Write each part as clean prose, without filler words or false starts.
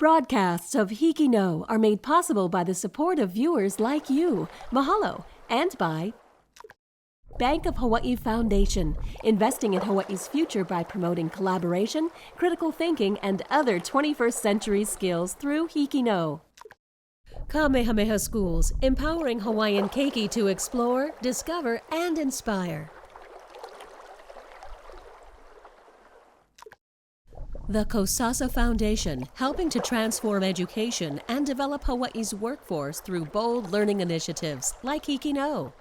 Broadcasts of Hiki No are made possible by the support of viewers like you. Mahalo. And by Bank of Hawaii Foundation, investing in Hawaii's future by promoting collaboration, critical thinking, and other 21st century skills through Hiki No. Kamehameha Schools, empowering Hawaiian keiki to explore, discover, and inspire. The Kosasa Foundation, helping to transform education and develop Hawaii's workforce through bold learning initiatives like Hiki No.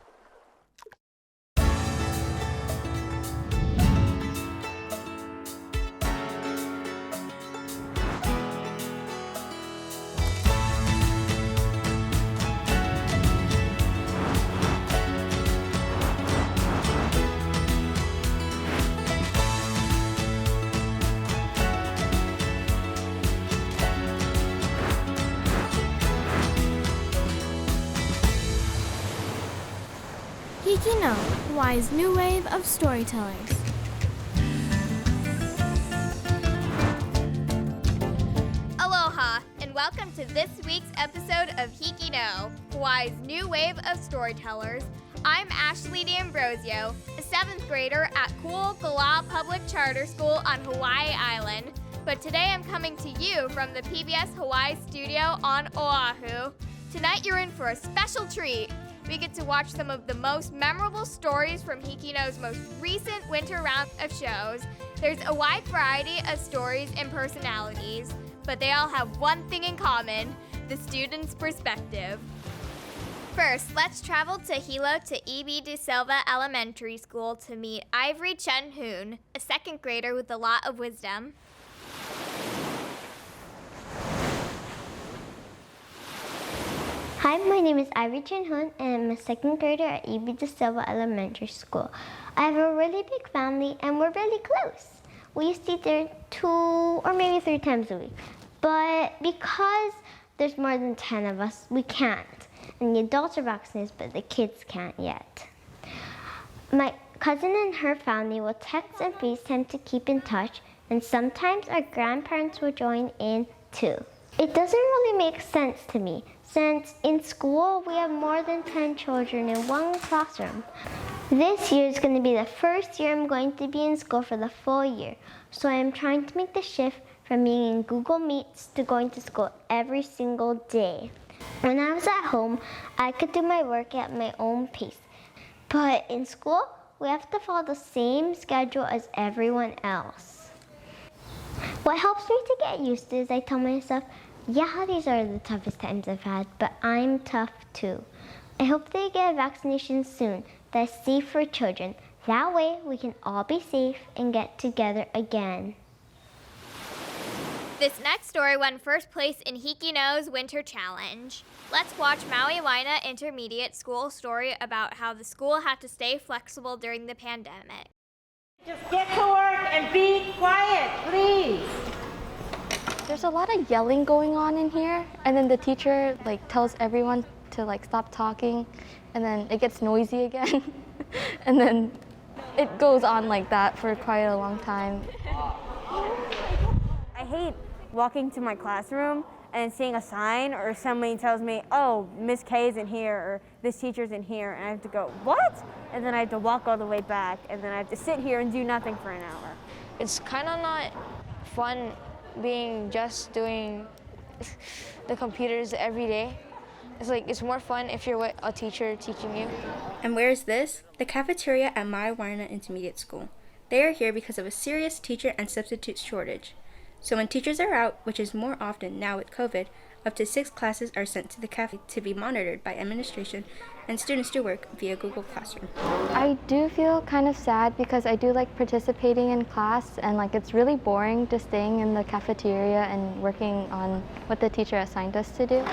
Hiki No, Hawaii's new wave of storytellers. Aloha, and welcome to this week's episode of Hiki No, Hawaii's new wave of storytellers. I'm Ashley D'Ambrosio, a 7th grader at Ku'okala Public Charter School on Hawaii Island. But today I'm coming to you from the PBS Hawaii studio on Oahu. Tonight you're in for a special treat. We get to watch some of the most memorable stories from Hiki No's most recent winter round of shows. There's a wide variety of stories and personalities, but they all have one thing in common: the student's perspective. First, let's travel to Hilo to E.B. De Silva Elementary School to meet Ivory Chen Hoon, a 2nd grader with a lot of wisdom. Hi, my name is Ivy Chen Hoon, and I'm a 2nd grader at E.B. De Silva Elementary School. I have a really big family, and we're really close. We used to eat there 2 or maybe 3 times a week. But because there's more than 10 of us, we can't. And the adults are vaccinated, but the kids can't yet. My cousin and her family will text and FaceTime to keep in touch, and sometimes our grandparents will join in too. It doesn't really make sense to me, since in school we have more than 10 children in one classroom. This year is going to be the first year I'm going to be in school for the full year, so I am trying to make the shift from being in Google Meets to going to school every single day. When I was at home, I could do my work at my own pace, but in school we have to follow the same schedule as everyone else. What helps me to get used to is I tell myself, yeah, these are the toughest times I've had, but I'm tough too. I hope they get a vaccination soon that's safe for children. That way we can all be safe and get together again. This next story won first place in Hiki No's Winter Challenge. Let's watch Maui Waina Intermediate School story about how the school had to stay flexible during the pandemic. Just get to work and be quiet, please. There's a lot of yelling going on in here, and then the teacher tells everyone to stop talking, and then it gets noisy again, and then it goes on like that for quite a long time. I hate walking to my classroom and seeing a sign or somebody tells me, oh, Miss K isn't here or this teacher's in here, and I have to go, what? And then I have to walk all the way back, and then I have to sit here and do nothing for an hour. It's kind of not fun being just doing the computers every day. It's more fun if you're with a teacher teaching you. And where is this? The cafeteria at Maui Waina Intermediate School. They are here because of a serious teacher and substitute shortage. So when teachers are out, which is more often now with COVID, up to 6 classes are sent to the cafe to be monitored by administration, and students do work via Google Classroom. I do feel kind of sad because I do like participating in class, and it's really boring just staying in the cafeteria and working on what the teacher assigned us to do.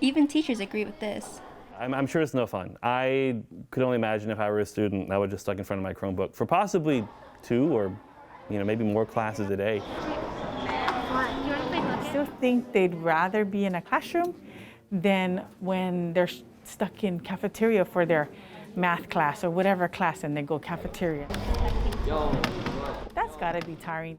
Even teachers agree with this. I'm sure it's no fun. I could only imagine if I were a student, I would just stuck in front of my Chromebook for possibly 2 or maybe more classes a day. I still think they'd rather be in a classroom than when they're stuck in cafeteria for their math class or whatever class and they go cafeteria. That's gotta be tiring.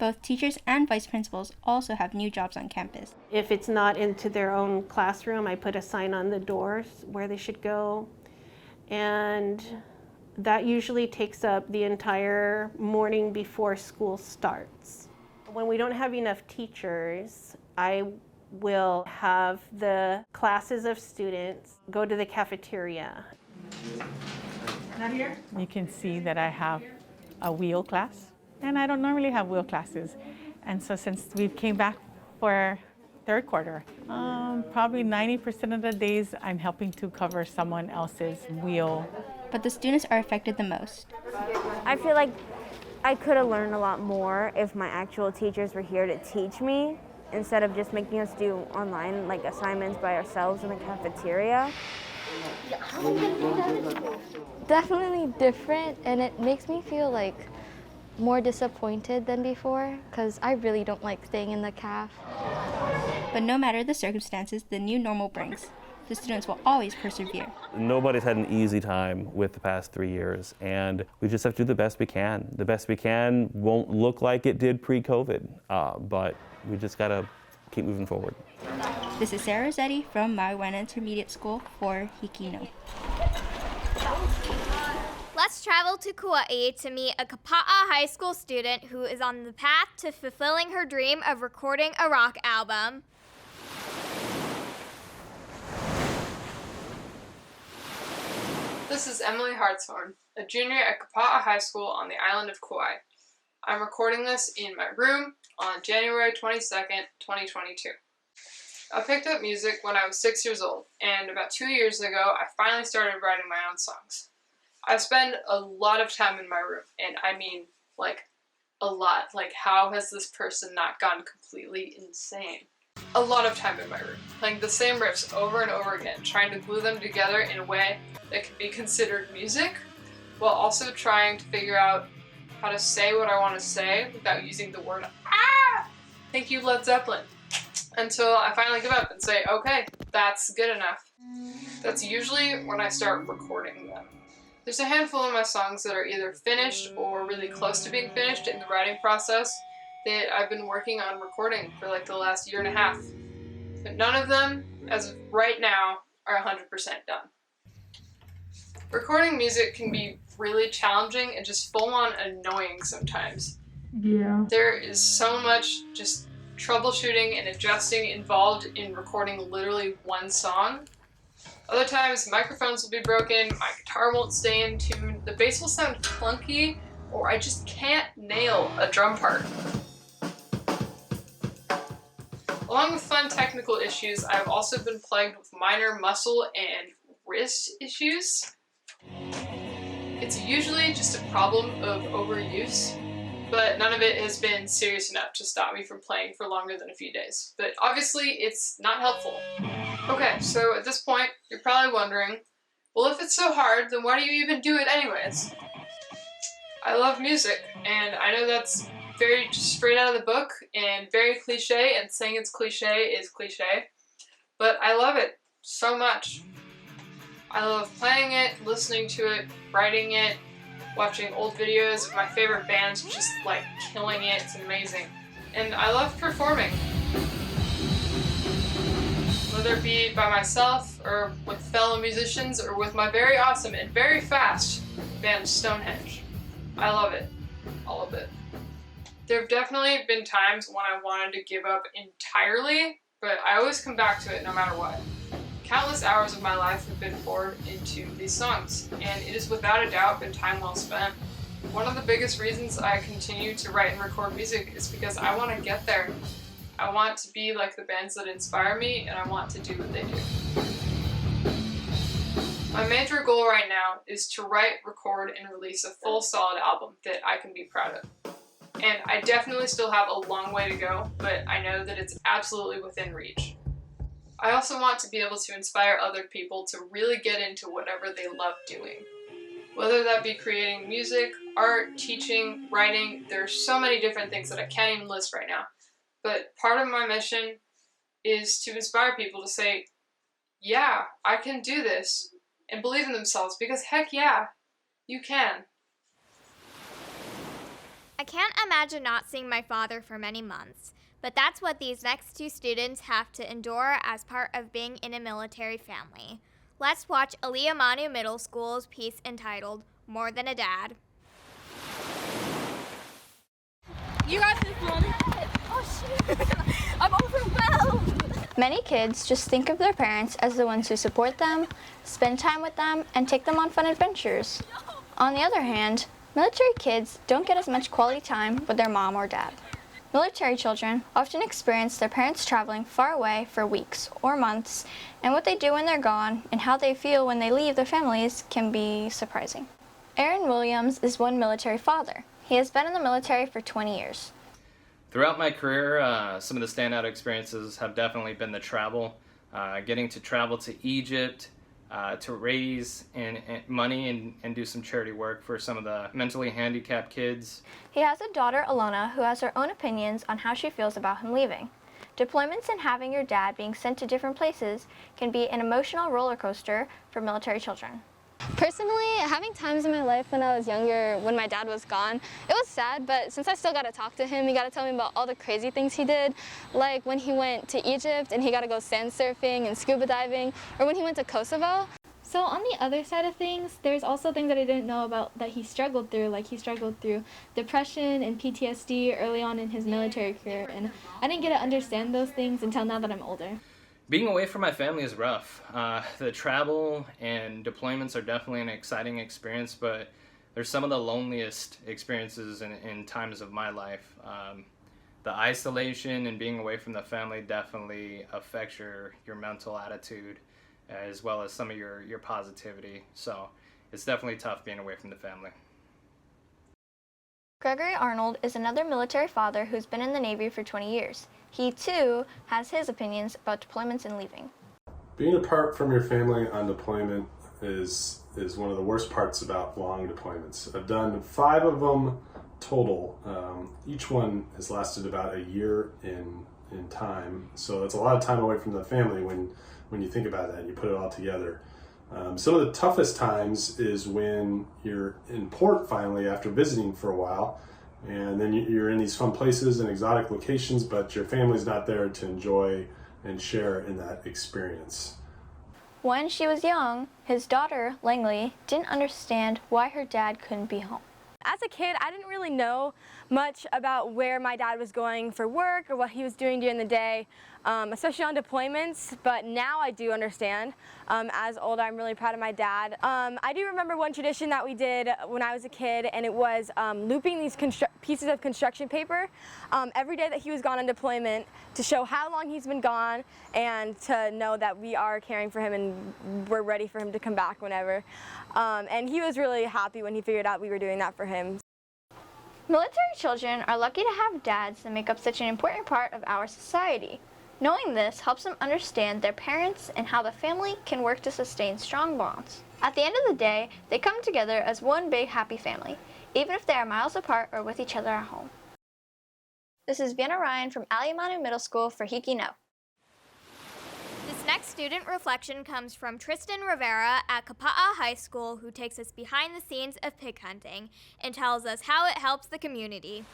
both teachers and vice principals also have new jobs on campus. If it's not into their own classroom, I put a sign on the doors where they should go. And that usually takes up the entire morning before school starts. When we don't have enough teachers, I will have the classes of students go to the cafeteria. You can see that I have a wheel class, and I don't normally have wheel classes. And so since we came back for third quarter, probably 90% of the days I'm helping to cover someone else's wheel. But the students are affected the most. I feel like I could have learned a lot more if my actual teachers were here to teach me instead of just making us do online like assignments by ourselves in the cafeteria. Definitely different, and it makes me feel like more disappointed than before because I really don't like staying in the caf. But no matter the circumstances the new normal brings, the students will always persevere. Nobody's had an easy time with the past 3 years, and we just have to do the best we can. The best we can won't look like it did pre-COVID, but we just gotta keep moving forward. This is Sarah Rossetti from Maiwana Intermediate School for Hikino. Let's travel to Kauai to meet a Kapa'a High School student who is on the path to fulfilling her dream of recording a rock album. This is Emily Hartshorn, a junior at Kapa'a High School on the island of Kauai. I'm recording this in my room on January 22nd, 2022. I picked up music when I was 6 years old, and about 2 years ago, I finally started writing my own songs. I spend a lot of time in my room, and I mean, like, a lot. Like, how has this person not gone completely insane? A lot of time in my room, playing the same riffs over and over again, trying to glue them together in a way that can be considered music, while also trying to figure out how to say what I want to say without using the word ah! Thank you, Led Zeppelin. Until I finally give up and say, okay, that's good enough. That's usually when I start recording them. There's a handful of my songs that are either finished or really close to being finished in the writing process that I've been working on recording for like the last year and a half. But none of them, as of right now, are 100% done. Recording music can be really challenging and just full-on annoying sometimes. Yeah. There is so much just troubleshooting and adjusting involved in recording literally one song. Other times, microphones will be broken, my guitar won't stay in tune, the bass will sound clunky, or I just can't nail a drum part. Along with fun technical issues, I've also been plagued with minor muscle and wrist issues. It's usually just a problem of overuse, but none of it has been serious enough to stop me from playing for longer than a few days. But obviously, it's not helpful. Okay, so at this point, you're probably wondering, well, if it's so hard, then why do you even do it anyways? I love music, and I know that's very straight out of the book and very cliche, and saying it's cliche is cliche, but I love it so much. I love playing it, listening to it, writing it, watching old videos of my favorite bands just like killing it. It's amazing. And I love performing. Whether it be by myself or with fellow musicians or with my very awesome and very fast band Stonehenge. I love it. All of it. There have definitely been times when I wanted to give up entirely, but I always come back to it no matter what. Countless hours of my life have been poured into these songs, and it is without a doubt been time well spent. One of the biggest reasons I continue to write and record music is because I want to get there. I want to be like the bands that inspire me, and I want to do what they do. My major goal right now is to write, record, and release a full solid album that I can be proud of. And I definitely still have a long way to go, but I know that it's absolutely within reach. I also want to be able to inspire other people to really get into whatever they love doing. Whether that be creating music, art, teaching, writing, there's so many different things that I can't even list right now. But part of my mission is to inspire people to say, yeah, I can do this, and believe in themselves, because heck yeah, you can. I can't imagine not seeing my father for many months, but that's what these next two students have to endure as part of being in a military family. Let's watch Aliyah Manu Middle School's piece entitled More Than a Dad. You got this, Mom. Oh, shoot. I'm overwhelmed. Many kids just think of their parents as the ones who support them, spend time with them, and take them on fun adventures. On the other hand, military kids don't get as much quality time with their mom or dad. Military children often experience their parents traveling far away for weeks or months, and what they do when they're gone and how they feel when they leave their families can be surprising. Aaron Williams is one military father. He has been in the military for 20 years. Throughout my career, some of the standout experiences have definitely been the travel. Getting to travel to Egypt, to raise money and do some charity work for some of the mentally handicapped kids. He has a daughter, Alona, who has her own opinions on how she feels about him leaving. Deployments and having your dad being sent to different places can be an emotional roller coaster for military children. Personally, having times in my life when I was younger, when my dad was gone, it was sad, but since I still got to talk to him, he got to tell me about all the crazy things he did, like when he went to Egypt and he got to go sand surfing and scuba diving, or when he went to Kosovo. So on the other side of things, there's also things that I didn't know about that he struggled through, like he struggled through depression and PTSD early on in his military career, and I didn't get to understand those things until now that I'm older. Being away from my family is rough. The travel and deployments are definitely an exciting experience, but they're some of the loneliest experiences in times of my life. The isolation and being away from the family definitely affects your mental attitude as well as some of your positivity. So it's definitely tough being away from the family. Gregory Arnold is another military father who's been in the Navy for 20 years. He, too, has his opinions about deployments and leaving. Being apart from your family on deployment is one of the worst parts about long deployments. I've done 5 of them total. Each one has lasted about a year in time, so that's a lot of time away from the family when you think about that and you put it all together. Some of the toughest times is when you're in port finally after visiting for a while, and then you're in these fun places and exotic locations, but your family's not there to enjoy and share in that experience. When she was young, his daughter, Langley, didn't understand why her dad couldn't be home. As a kid, I didn't really know much about where my dad was going for work or what he was doing during the day, especially on deployments, but now I do understand. As older, I'm really proud of my dad. I do remember one tradition that we did when I was a kid, and it was looping these pieces of construction paper every day that he was gone on deployment to show how long he's been gone and to know that we are caring for him and we're ready for him to come back whenever. And he was really happy when he figured out we were doing that for him. Military children are lucky to have dads that make up such an important part of our society. Knowing this helps them understand their parents and how the family can work to sustain strong bonds. At the end of the day, they come together as one big happy family, even if they are miles apart or with each other at home. This is Vienna Ryan from Aliyah Manu Middle School for Hiki No. This next student reflection comes from Tristan Rivera at Kapa'a High School, who takes us behind the scenes of pig hunting and tells us how it helps the community.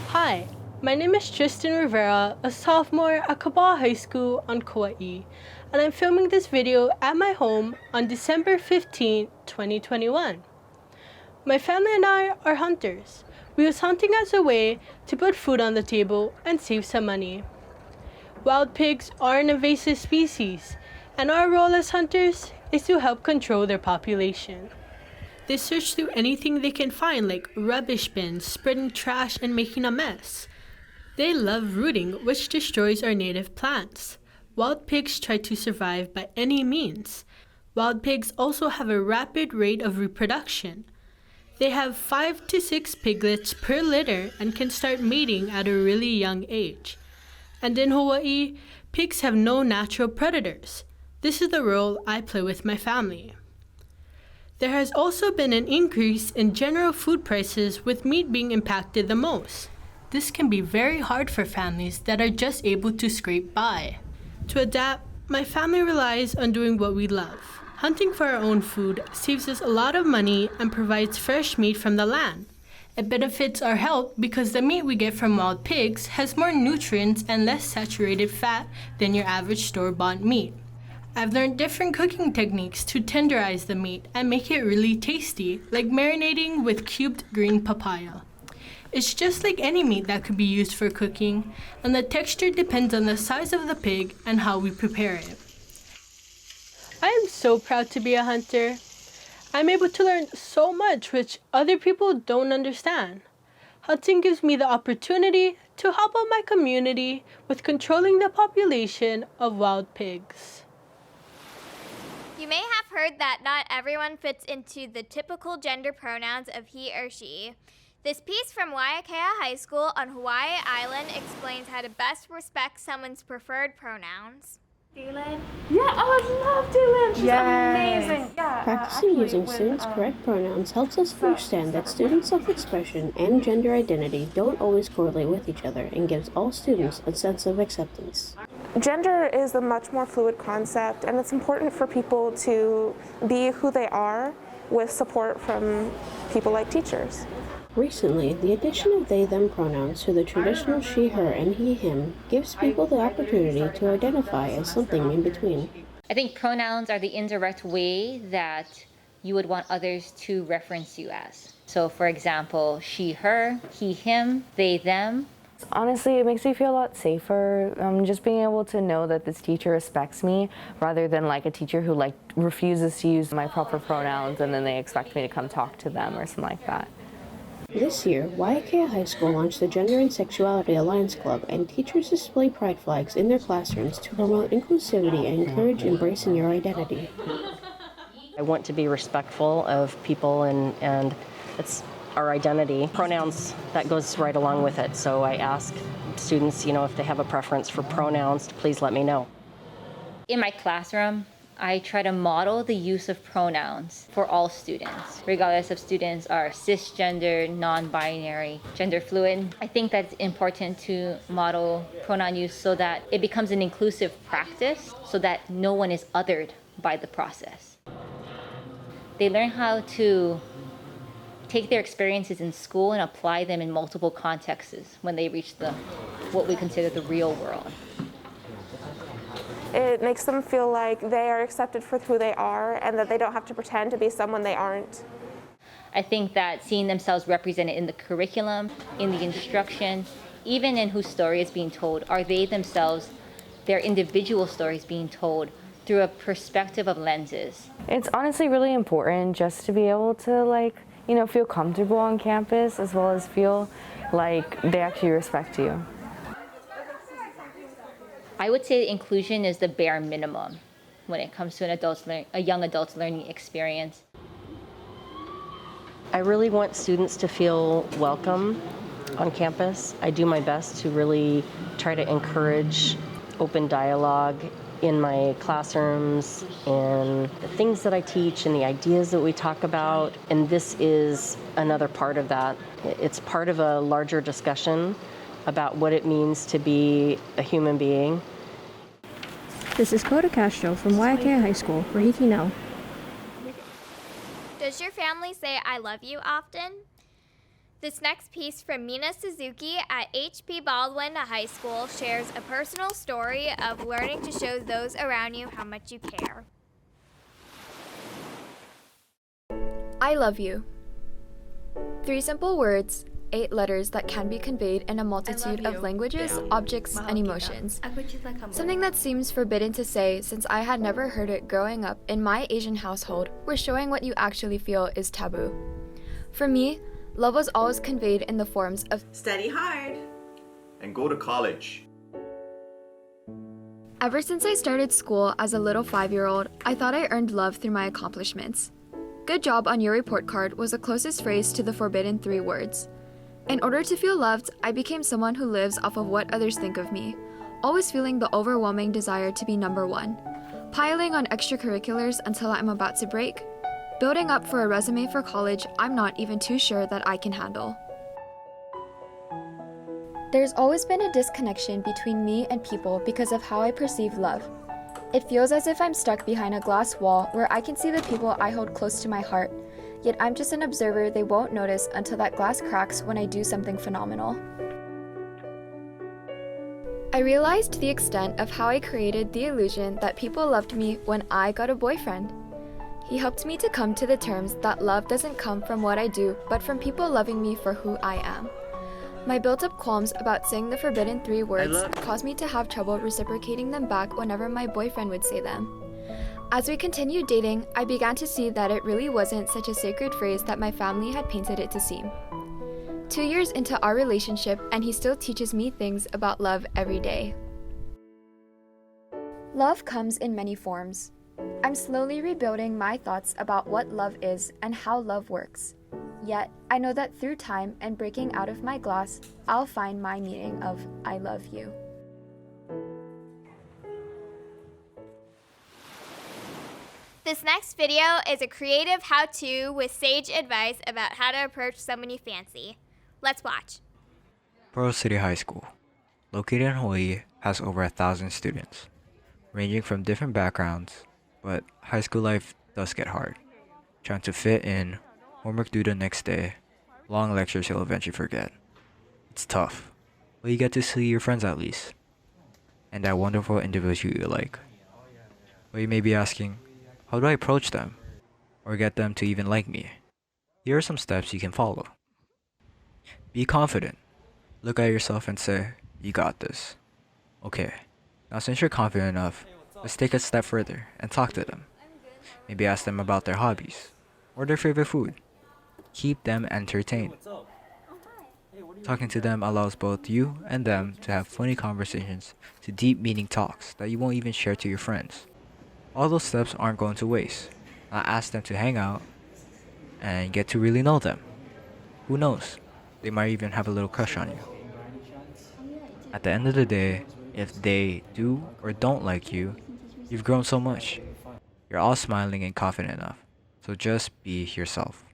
Hi, my name is Tristan Rivera, a sophomore at Kapa'a High School on Kauai, and I'm filming this video at my home on December 15, 2021. My family and I are hunters. We was hunting as a way to put food on the table and save some money. Wild pigs are an invasive species, and our role as hunters is to help control their population. They search through anything they can find, like rubbish bins, spreading trash and making a mess. They love rooting, which destroys our native plants. Wild pigs try to survive by any means. Wild pigs also have a rapid rate of reproduction. They have 5 to 6 piglets per litter and can start mating at a really young age. And in Hawaii, pigs have no natural predators. This is the role I play with my family. There has also been an increase in general food prices, with meat being impacted the most. This can be very hard for families that are just able to scrape by. To adapt, my family relies on doing what we love, Hunting for our own food saves us a lot of money and provides fresh meat from the land. It benefits our health because the meat we get from wild pigs has more nutrients and less saturated fat than your average store-bought meat. I've learned different cooking techniques to tenderize the meat and make it really tasty, like marinating with cubed green papaya. It's just like any meat that could be used for cooking, and the texture depends on the size of the pig and how we prepare it. I am so proud to be a hunter. I'm able to learn so much which other people don't understand. Hunting gives me the opportunity to help out my community with controlling the population of wild pigs. You may have heard that not everyone fits into the typical gender pronouns of he or she. This piece from Waiakea High School on Hawaii Island explains how to best respect someone's preferred pronouns. Dylan? Yeah, I love Dylan. She's amazing. Yeah, Practicing using students' correct pronouns helps us understand that student self-expression and gender identity don't always correlate with each other and gives all students a sense of acceptance. Gender is a much more fluid concept, and it's important for people to be who they are with support from people like teachers. Recently, the addition of they/them pronouns to the traditional she, her, and he, him gives people the opportunity to identify as something in between. I think pronouns are the indirect way that you would want others to reference you as. So for example, she, her, he, him, they, them. Honestly, it makes me feel a lot safer, just being able to know that this teacher respects me rather than like a teacher who refuses to use my proper pronouns and then they expect me to come talk to them or something like that. This year, Waiakea High School launched the Gender and Sexuality Alliance Club, and teachers display pride flags in their classrooms to promote inclusivity and encourage embracing your identity. I want to be respectful of people, and it's our identity. Pronouns, that goes right along with it. So I ask students, if they have a preference for pronouns, to please let me know. In my classroom, I try to model the use of pronouns for all students, regardless if students are cisgender, non-binary, gender fluid. I think that's important to model pronoun use so that it becomes an inclusive practice so that no one is othered by the process. They learn how to take their experiences in school and apply them in multiple contexts when they reach what we consider the real world. It makes them feel like they are accepted for who they are and that they don't have to pretend to be someone they aren't. I think that seeing themselves represented in the curriculum, in the instruction, even in whose story is being told, are they themselves, their individual stories being told through a perspective of lenses. It's honestly really important just to be able to feel comfortable on campus as well as feel like they actually respect you. I would say inclusion is the bare minimum when it comes to a young adult's learning experience. I really want students to feel welcome on campus. I do my best to really try to encourage open dialogue in my classrooms and the things that I teach and the ideas that we talk about. And this is another part of that. It's part of a larger discussion about what it means to be a human being. This is Coda Castro from Waiakea High School for Hiki No. Does your family say I love you often? This next piece from Mina Suzuki at H.P. Baldwin High School shares a personal story of learning to show those around you how much you care. I love you. 3 simple words, 8 letters that can be conveyed in a multitude of languages, objects, and emotions. Something that seems forbidden to say since I had never heard it growing up in my Asian household, where showing what you actually feel is taboo. For me, love was always conveyed in the forms of study hard and go to college. Ever since I started school as a little 5-year-old, I thought I earned love through my accomplishments. Good job on your report card was the closest phrase to the forbidden 3 words. In order to feel loved, I became someone who lives off of what others think of me, always feeling the overwhelming desire to be number 1, piling on extracurriculars until I'm about to break, building up for a resume for college I'm not even too sure that I can handle. There's always been a disconnection between me and people because of how I perceive love. It feels as if I'm stuck behind a glass wall where I can see the people I hold close to my heart, yet I'm just an observer they won't notice until that glass cracks when I do something phenomenal. I realized the extent of how I created the illusion that people loved me when I got a boyfriend. He helped me to come to the terms that love doesn't come from what I do, but from people loving me for who I am. My built-up qualms about saying the forbidden 3 words caused me to have trouble reciprocating them back whenever my boyfriend would say them. As we continued dating, I began to see that it really wasn't such a sacred phrase that my family had painted it to seem. 2 years into our relationship, and he still teaches me things about love every day. Love comes in many forms. I'm slowly rebuilding my thoughts about what love is and how love works. Yet, I know that through time and breaking out of my glass, I'll find my meaning of I love you. This next video is a creative how-to with sage advice about how to approach someone you fancy. Let's watch. Pearl City High School, located in Hawaii, has over 1,000 students, ranging from different backgrounds, but high school life does get hard. Trying to fit in, homework due the next day, long lectures you'll eventually forget. It's tough, but you get to see your friends at least, and that wonderful individual you like. But you may be asking, how do I approach them, or get them to even like me? Here are some steps you can follow. Be confident. Look at yourself and say, you got this. Okay, now since you're confident enough, let's take a step further and talk to them. Maybe ask them about their hobbies, or their favorite food. Keep them entertained. Talking to them allows both you and them to have funny conversations to deep meaning talks that you won't even share to your friends. All those steps aren't going to waste. Now ask them to hang out and get to really know them. Who knows? They might even have a little crush on you. At the end of the day, if they do or don't like you, you've grown so much. You're all smiling and confident enough. So just be yourself.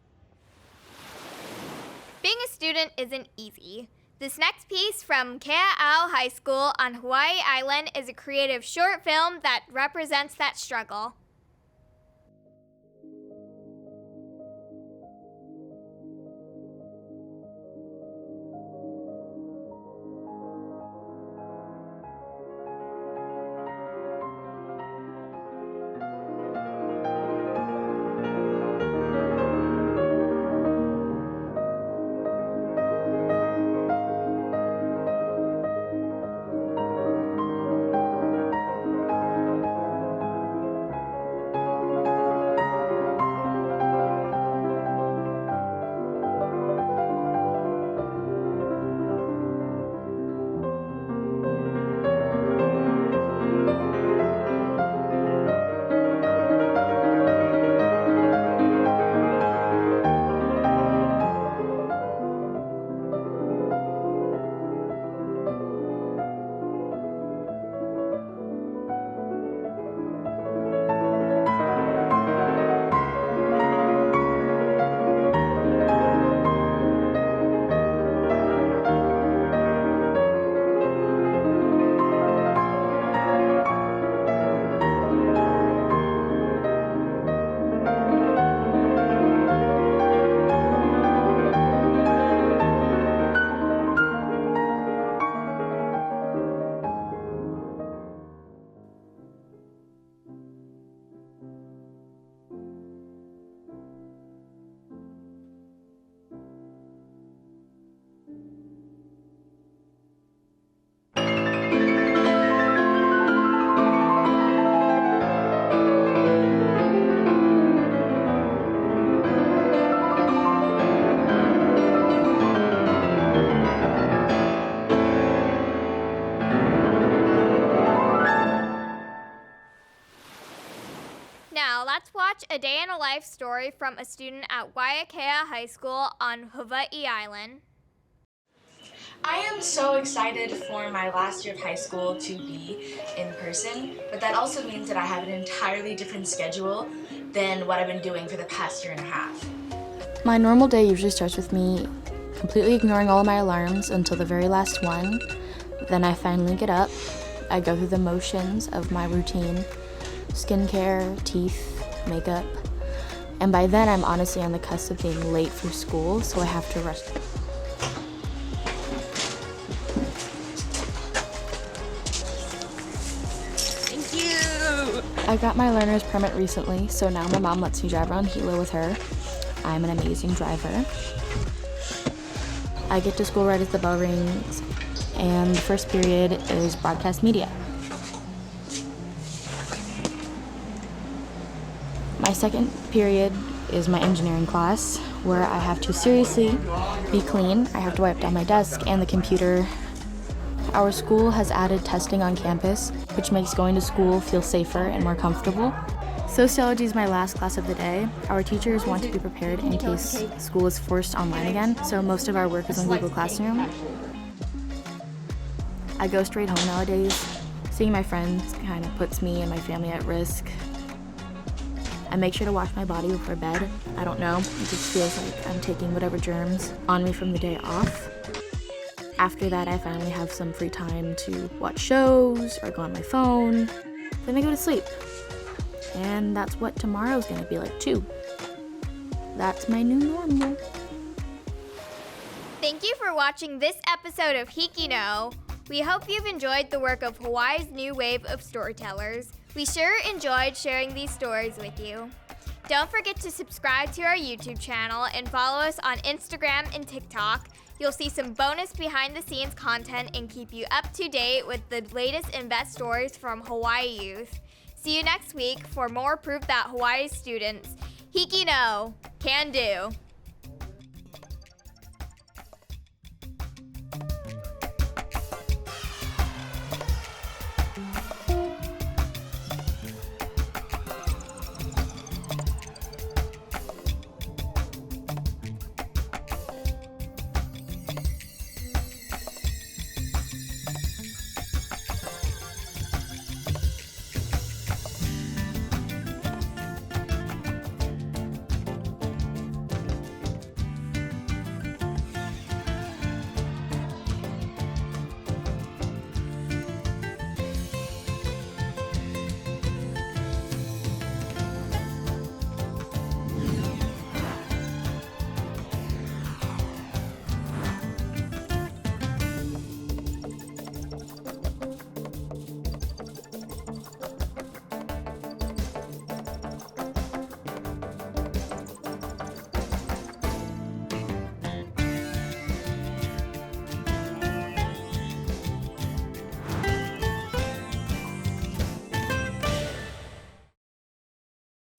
Being a student isn't easy. This next piece from Kea'au High School on Hawaii Island is a creative short film that represents that struggle. Let's watch a day in a life story from a student at Waiakea High School on Hawaii Island. I am so excited for my last year of high school to be in person, but that also means that I have an entirely different schedule than what I've been doing for the past year and a half. My normal day usually starts with me completely ignoring all of my alarms until the very last one. Then I finally get up, I go through the motions of my routine, skincare, teeth, makeup, and by then I'm honestly on the cusp of being late for school, so I have to rush. Thank you! I got my learner's permit recently, so now my mom lets me drive around Hilo with her. I'm an amazing driver. I get to school right as the bell rings, and the first period is broadcast media. My second period is my engineering class, where I have to seriously be clean. I have to wipe down my desk and the computer. Our school has added testing on campus, which makes going to school feel safer and more comfortable. Sociology is my last class of the day. Our teachers want to be prepared in case school is forced online again, so most of our work is on Google Classroom. I go straight home nowadays. Seeing my friends kind of puts me and my family at risk. I make sure to wash my body before bed. I don't know, it just feels like I'm taking whatever germs on me from the day off. After that, I finally have some free time to watch shows or go on my phone. Then I go to sleep. And that's what tomorrow's gonna be like too. That's my new normal. Thank you for watching this episode of Hikino. We hope you've enjoyed the work of Hawaii's new wave of storytellers. We sure enjoyed sharing these stories with you. Don't forget to subscribe to our YouTube channel and follow us on Instagram and TikTok. You'll see some bonus behind-the-scenes content and keep you up to date with the latest and best stories from Hawaii youth. See you next week for more proof that Hawaii students Hikino can do.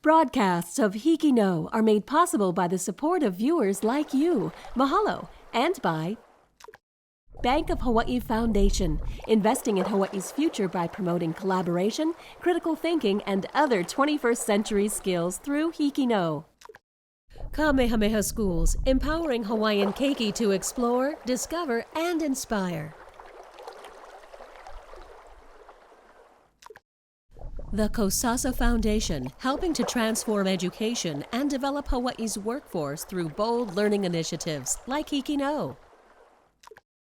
Broadcasts of Hikino are made possible by the support of viewers like you. Mahalo. And by Bank of Hawaii Foundation, investing in Hawaii's future by promoting collaboration, critical thinking, and other 21st century skills through Hikino. Kamehameha Schools, empowering Hawaiian keiki to explore, discover, and inspire. The Kosasa Foundation, helping to transform education and develop Hawaii's workforce through bold learning initiatives like Hikino.